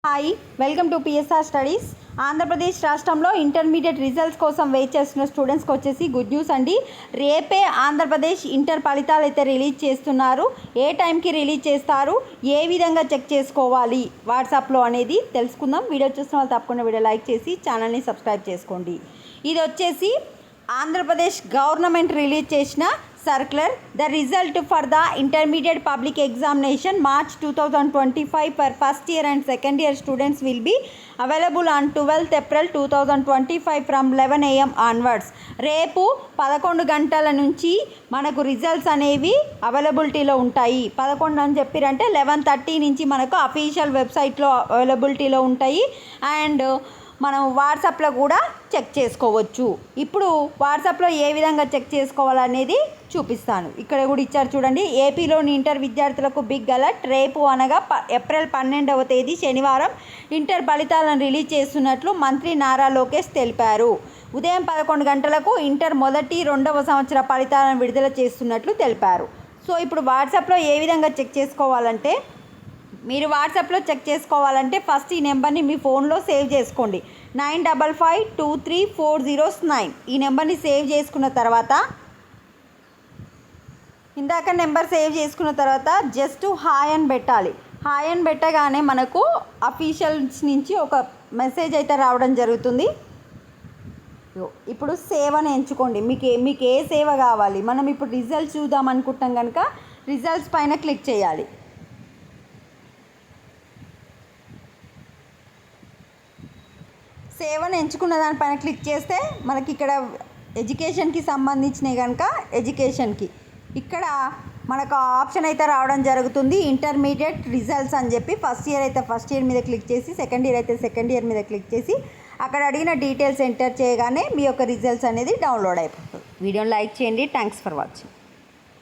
Hi, welcome to PSR studies. Andhra Pradesh రాష్ట్రంలో intermediate results కోసం wait చేస్తున్న స్టూడెంట్స్కి వచ్చేసి గుడ్ న్యూస్ అండి. రేపే ఆంధ్రప్రదేశ్ ఇంటర్ ఫలితాలు అయితే రిలీజ్ చేస్తున్నారు. ఏ టైంకి రిలీజ్ చేస్తారు, ఏ విధంగా చెక్ చేసుకోవాలి వాట్సాప్లో అనేది తెలుసుకుందాం. వీడియో చూస్తున్న వాళ్ళు తప్పకుండా వీడియో లైక్ చేసి ఛానల్ని సబ్స్క్రైబ్ చేసుకోండి. ఇది వచ్చేసి ఆంధ్రప్రదేశ్ గవర్నమెంట్ రిలీజ్ చేసిన circular. The result for the intermediate public examination March 2025 for first year and second year students will be available on 12th April 2025 from 11 AM onwards. రేపు 11 గంటల నుంచి మనకు రిజల్ట్స్ అనేవి అవైలబిలిటీలో ఉంటాయి. 11 అని చెప్పారంటే 11:30 నుంచి మనకు అఫీషియల్ వెబ్సైట్లో అవైలబిలిటీలో ఉంటాయి. అండ్ మనం వాట్సాప్లో కూడా చెక్ చేసుకోవచ్చు. ఇప్పుడు వాట్సాప్లో ఏ విధంగా చెక్ చేసుకోవాలనేది చూపిస్తాను. ఇక్కడ కూడా ఇచ్చారు చూడండి. ఏపీలోని ఇంటర్ విద్యార్థులకు బిగ్ అలర్ట్. రేపు అనగా ఏప్రిల్ 12వ తేదీ శనివారం ఇంటర్ ఫలితాలను రిలీజ్ చేస్తున్నట్లు మంత్రి నారా లోకేష్ తెలిపారు. ఉదయం 11 గంటలకు ఇంటర్ మొదటి 2వ సంవత్సర ఫలితాలను విడుదల చేస్తున్నట్లు తెలిపారు. సో ఇప్పుడు వాట్సాప్లో ఏ విధంగా చెక్ చేసుకోవాలంటే, మీరు వాట్సాప్లో చెక్ చేసుకోవాలంటే ఫస్ట్ ఈ నెంబర్ని మీ ఫోన్లో సేవ్ చేసుకోండి. 95523409 ఈ నెంబర్ని సేవ్ చేసుకున్న తర్వాత, ఇందాక నెంబర్ సేవ్ చేసుకున్న తర్వాత జస్ట్ హాయ్ అని పెట్టాలి. హాయ్ అని పెట్టగానే మనకు అఫీషియల్స్ నుంచి ఒక మెసేజ్ అయితే రావడం జరుగుతుంది. ఇప్పుడు సేవ్ అని ఎంచుకోండి. మీకు ఏ సేవ కావాలి. మనం ఇప్పుడు రిజల్ట్స్ చూద్దాం అనుకుంటాం కనుక రిజల్ట్స్ పైన క్లిక్ చేయాలి. సేవ్ అని ఎంచుకున్న దానిపైన క్లిక్ చేస్తే మనకి ఇక్కడ ఎడ్యుకేషన్కి సంబంధించినవి కనుక ఎడ్యుకేషన్కి ఇక్కడ మనకు ఆప్షన్ అయితే రావడం జరుగుతుంది. ఇంటర్మీడియట్ రిజల్ట్స్ అని చెప్పి ఫస్ట్ ఇయర్ అయితే ఫస్ట్ ఇయర్ మీద క్లిక్ చేసి, సెకండ్ ఇయర్ అయితే సెకండ్ ఇయర్ మీద క్లిక్ చేసి అక్కడ అడిగిన డీటెయిల్స్ ఎంటర్ చేయగానే మీ యొక్క రిజల్ట్స్ అనేది డౌన్లోడ్ అయిపోతుంది. వీడియోని లైక్ చేయండి. Thanks for watching.